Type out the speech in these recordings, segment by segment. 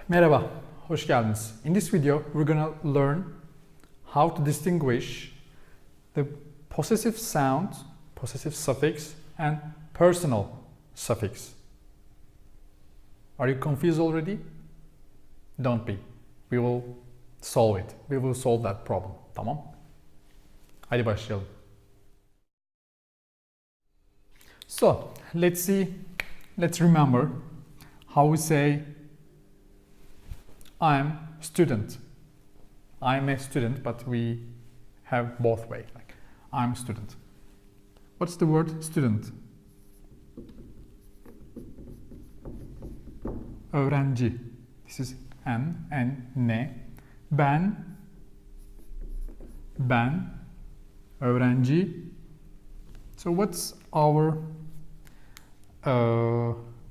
Merhaba, hoş geldiniz. In this video, we're gonna learn how to distinguish the possessive sound, possessive suffix, and personal suffix. Are you confused already? Don't be. We will solve it. We will solve that problem. Tamam? Hadi başlayalım. So, let's remember how we say I'm student. I'm a student, but we have both way. Like I'm student. What's the word student? Öğrenci. This is N. Ben. Öğrenci. So what's our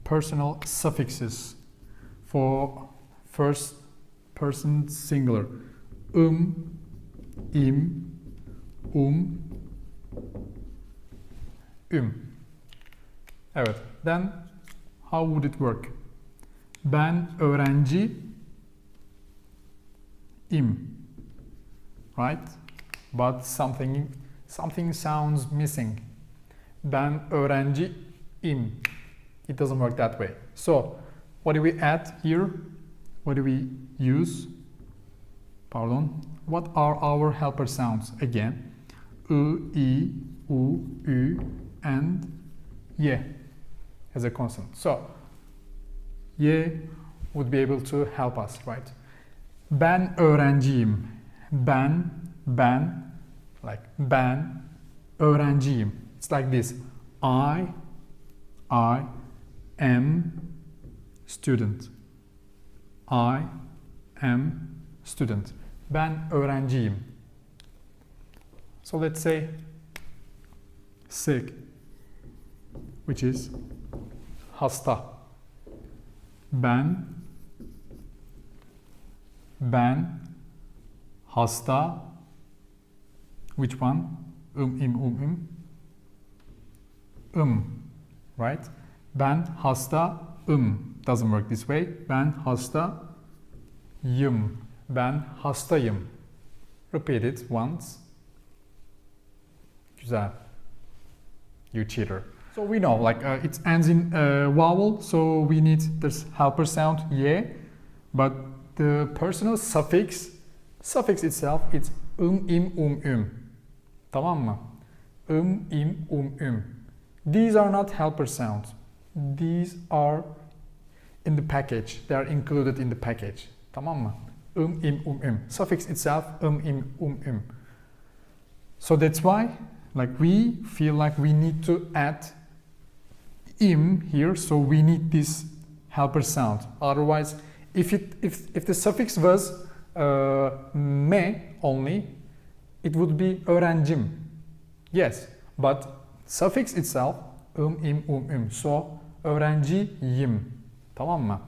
personal suffixes for first person singular? Im, Evet. Then how would it work? Ben öğrenci im. Right? But something sounds missing. Ben öğrenci im. It doesn't work that way. So, what do we add here? What do we use? What are our helper sounds again? I, U, Ü, and Y as a consonant. So, Y would be able to help us, right? Ben öğrenciyim. Ben, like ben öğrenciyim. It's like this. I am student. I am student. Ben öğrenciyim. So let's say sick, which is hasta. Ben hasta. Which one? Right? Ben hasta doesn't work this way. Ben hastayım. Ben hastayım. Repeat it once. Güzel. You cheater. So we know, like it ends in vowel, so we need this helper sound ye, but the personal suffix itself, it's im. Tamam mı? Im. These are not helper sounds. These are in the package. They are included in the package. Tamam mı? Im. Suffix itself, im. So that's why, like we feel like we need to add im here, so we need this helper sound. Otherwise, if the suffix was me only, it would be öğrencim. Yes, but suffix itself im. So öğrenciyim. Tamam mı?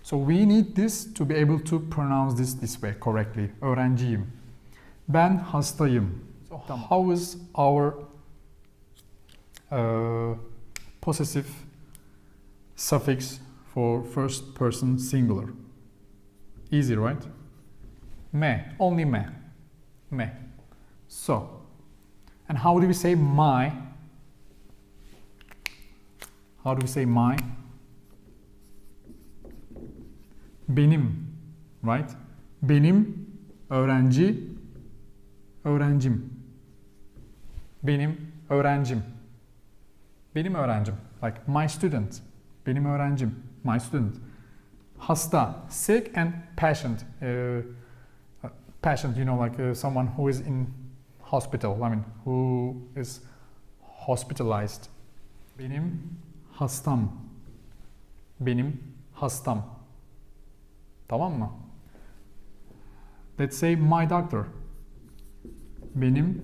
So we need this to be able to pronounce this way correctly. Öğrenciyim. Ben hastayım. So how is our possessive suffix for first person singular? Easy, right? Me. Only me. So, and how do we say my? How do we say my? Benim, right? Benim öğrencim. Benim öğrencim. Like my student. Benim öğrencim. My student. Hasta, sick, and patient. Patient, you know, like someone who is in hospital. I mean, who is hospitalized. Benim hastam. Tamam mı? Let's say my doctor. Benim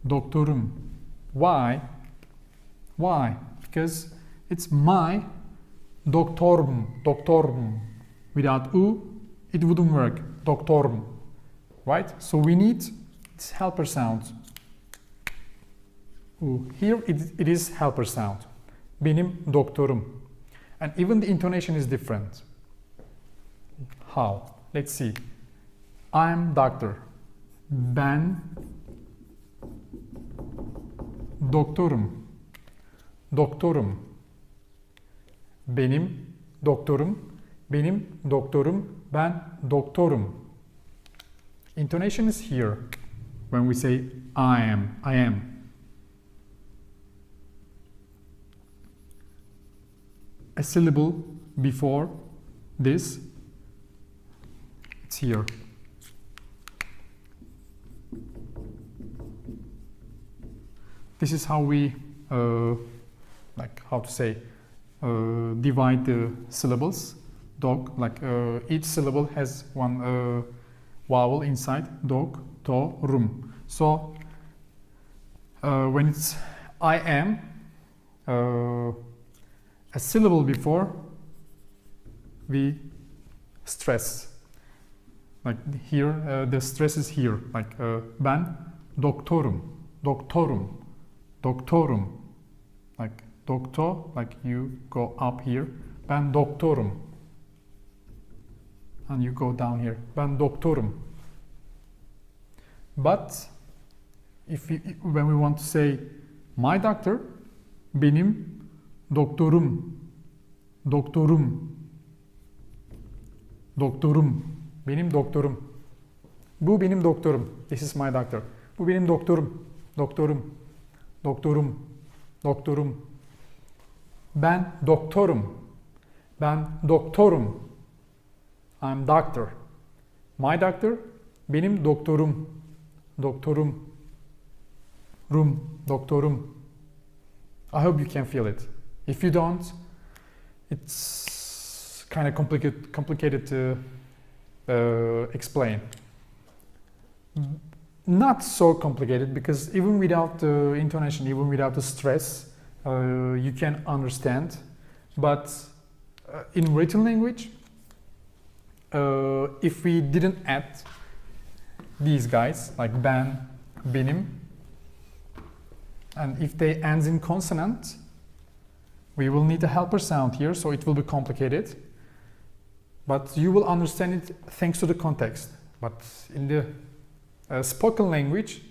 doktorum. Why? Because it's my doktorum. Without u, it wouldn't work. Doktorum. Right? So we need this helper sound. Here it is helper sound. benim doktorum. And even the intonation is different. How? Let's see. I'm doctor. Ben doktorum. Doktorum. Benim doktorum. Benim doktorum. Ben doktorum. Intonation is here when we say I am. I am. A syllable before this, it's here. This is how we like how to say divide the syllables. Dog, like each syllable has one vowel inside. Dog, to, rum. So when it's I am, a syllable before we stress. Like here, the stress is here. Like ben doktorum, doktorum, doktorum. Like doctor, like you go up here. Ben doktorum. And you go down here. Ben doktorum. But when we want to say my doctor, benim doktorum, doktorum, doktorum, benim doktorum. Bu benim doktorum. This is my doctor. Bu benim doktorum, doktorum, doktorum, doktorum. Ben doktorum. Ben doktorum. I'm doctor. My doctor, benim doktorum, doktorum, rum, doktorum. I hope you can feel it. If you don't, it's kind of complicated to explain. Not so complicated, because even without the intonation, even without the stress, you can understand. But in written language, if we didn't add these guys, like ben, benim, and if they end in consonant, we will need a helper sound here, so it will be complicated. But you will understand it thanks to the context. But in the spoken language,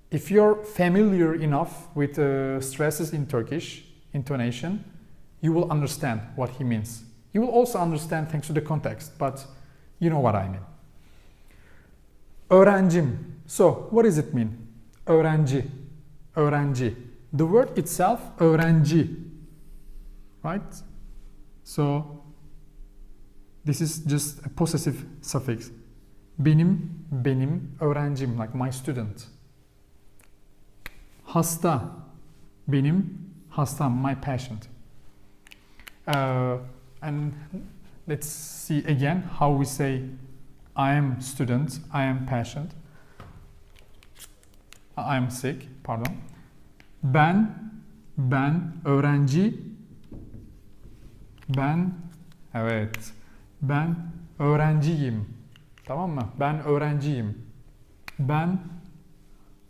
if you're familiar enough with stresses in Turkish intonation, you will understand what he means. You will also understand thanks to the context, but you know what I mean. Öğrencim. So, what does it mean? Öğrenci. Öğrenci. The word itself, öğrenci. Right? So, this is just a possessive suffix. Benim, öğrencim, like my student. Hasta. Benim, hastam, my patient. And let's see again how we say I am student, I am patient, I am sick, pardon. Ben, öğrenci, evet, ben öğrenciyim, tamam mı? Ben öğrenciyim. Ben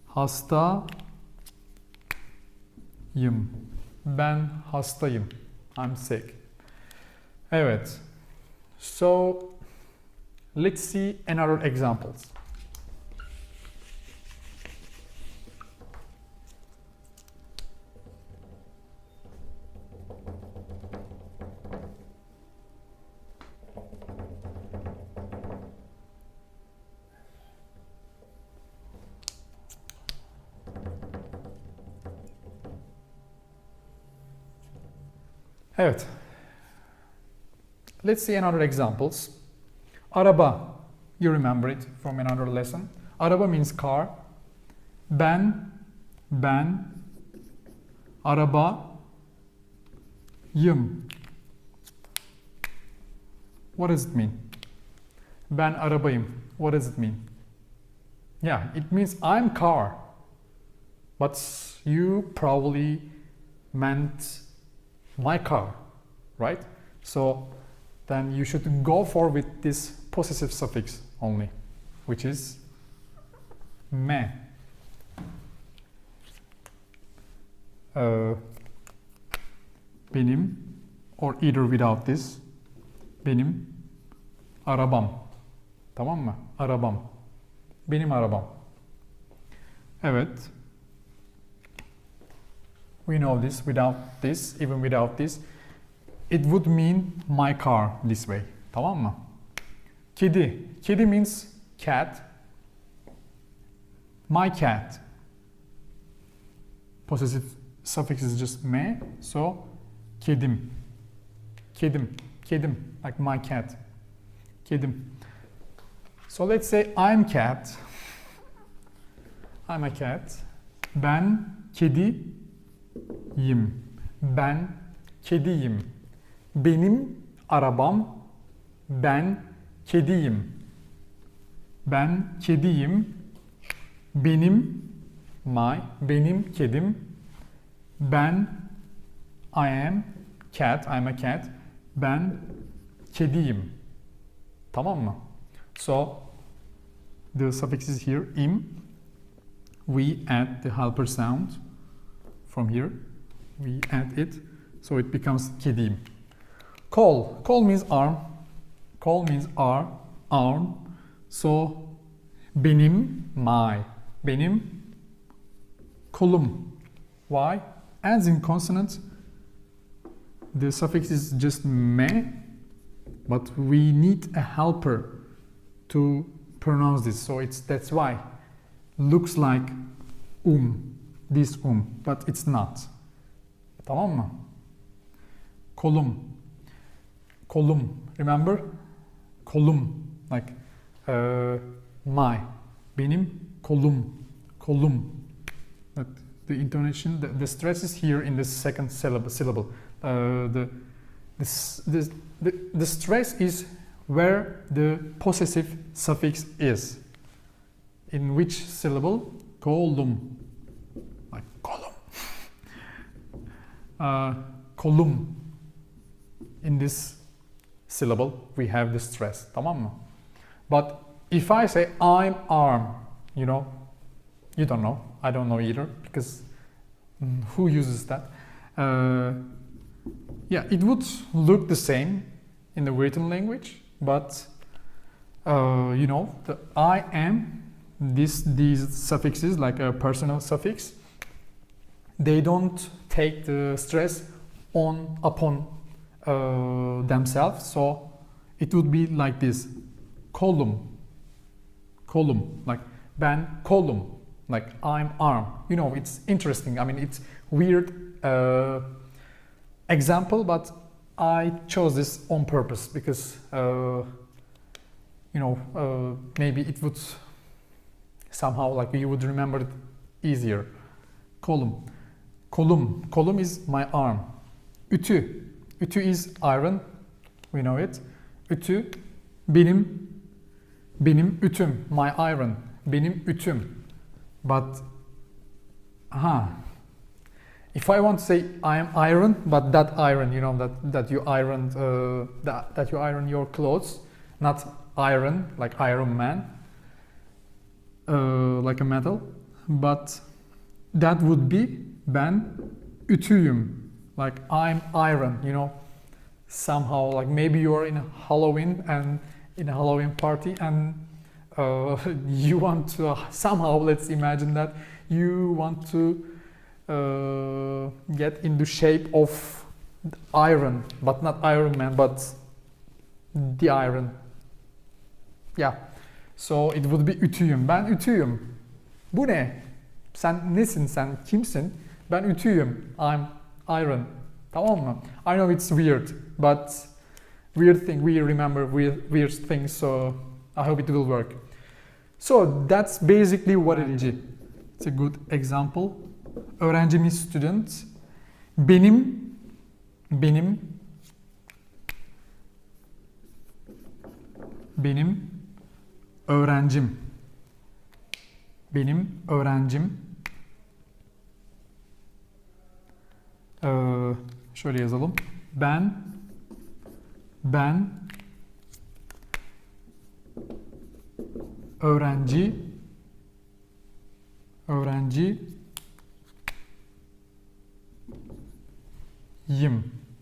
hastayım, ben hastayım, I'm sick. Evet. So let's see another examples. Evet. Let's see another examples. Araba, you remember it from another lesson. Araba means car. Ben, arabayım. What does it mean? Ben arabayım. What does it mean? Yeah, it means I'm car. But you probably meant my car, right? So then you should go for with this possessive suffix only, which is me. Benim, or either without this. Benim arabam. Tamam mı? Arabam. Benim arabam. Evet. We know this. Without this, even without this, it would mean my car this way. Tamam mı? Kedi. Kedi means cat. My cat. Possessive suffix is just me. So kedim. Kedim. Kedim. Like my cat. Kedim. So let's say I'm cat. I'm a cat. Ben kediyim. Ben kediyim. Benim arabam. Ben kediyim. Ben kediyim. Benim benim kedim. Ben I am cat. I'm a cat. Ben kediyim. Tamam mı? So the suffix is here im. We add the helper sound from here. We add it, so it becomes kediyim. Kol. Kol means arm. Kol means arm. So benim, my. Benim kolum. Why? Ends in consonant. The suffix is just me, but we need a helper to pronounce this. So that's why looks like this but it's not. Tamam mı? Kolum. Kolum. Remember? Kolum. Like my. Benim kolum. Kolum. But the intonation, the stress is here in the second syllable. The stress is where the possessive suffix is. In which syllable? Kolum. Like column. Kolum. In this syllable, we have the stress. Tamam mı? But if I say I'm arm, you know, you don't know. I don't know either, because who uses that? Yeah, it would look the same in the written language, but you know, the I am, these suffixes, like a personal suffix, they don't take the stress upon themselves, so it would be like this: kolum, kolum, like ben kolum, like I'm arm. You know, it's interesting. I mean, it's weird example, but I chose this on purpose because you know, maybe it would somehow, like, you would remember it easier. Kolum. Kolum. Kolum is my arm. Ütü. Ütü is iron. We know it. Ütü. Benim ütüm. My iron. Benim ütüm. But if I want to say I am iron, but that iron, you know, that you ironed, that you iron your clothes, not iron like Iron Man, like a metal, but that would be ben ütüyüm, like I'm iron, you know, somehow, like maybe you're in Halloween and in a Halloween party and you want to somehow, let's imagine that you want to get in the shape of iron, but not Iron Man, but the iron. Yeah. So it would be ütüyüm. Ben ütüyüm. Bu ne? Sen nesin? Sen kimsin? Ben ütüyüm. I'm iron. Tamam mı? I know it's weird, but weird thing. We remember weird things, so I hope it will work. So that's basically what it is. It's a good example. Öğrenci means student. Benim öğrencim. Benim öğrencim. Şöyle yazalım. Ben öğrenciyim.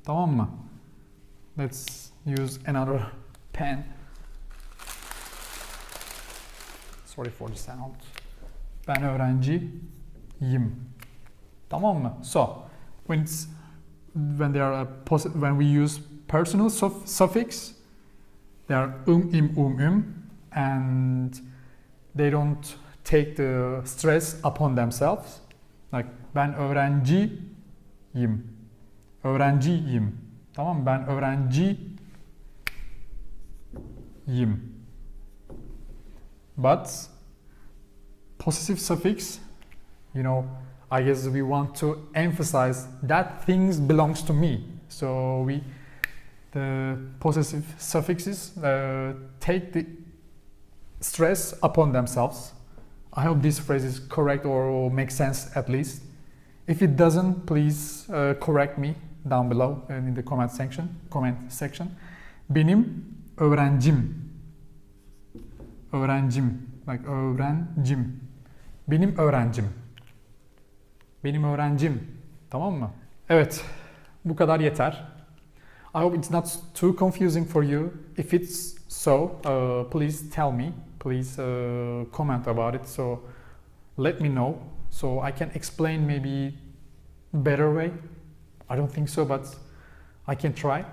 Tamam mı? Let's use another pen. Sorry for the sound. Ben öğrenciyim. Tamam mı? So, when they are when we use personal suffix, they are im, and they don't take the stress upon themselves. Like ben öğrenciyim. Öğrenciyim. Tamam mı? Ben öğrenciyim. But possessive suffix, you know, I guess we want to emphasize that things belongs to me. So the possessive suffixes take the stress upon themselves. I hope this phrase is correct or makes sense at least. If it doesn't, please correct me down below in the comment section. Benim öğrencim. Öğrencim. Like öğrencim. Benim öğrencim. Benim öğrencim. Tamam mı? Evet. Bu kadar yeter. I hope it's not too confusing for you. If it's so, please tell me. Please comment about it. So let me know. So I can explain maybe better way. I don't think so, but I can try.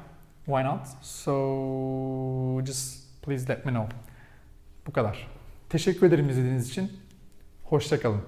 Why not? So just please let me know. Bu kadar. Teşekkür ederim izlediğiniz için. Hoşça kalın.